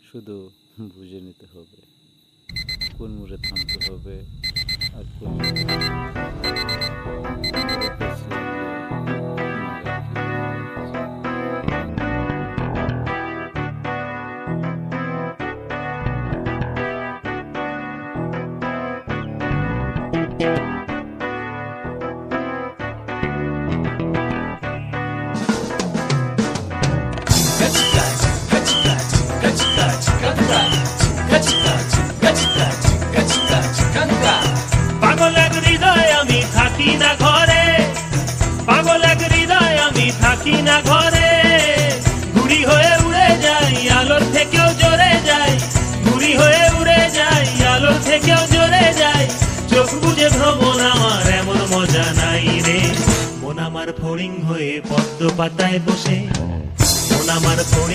শুধু বুঝে নিতে হবে কোন মোড়ে থামতে হবে আর কোন মোড়ে পেছলে পাগল এক হৃদয় আমি থাকি না ঘরে, পাগল এক হৃদয় আমি থাকি না ঘরে। ঘুড়ি হয়ে উড়ে যাই আলোর থেকেও জোরে যাই, ঘুড়ি হয়ে উড়ে যাই আলোর থেকেও জোরে যাই। চোখ বুঝে ভ্রমণ আমার এমন মজা নাই রে। মন আমার ফড়িং হয়ে পদ্ম পাতায় বসে, মন আমার ফড়িং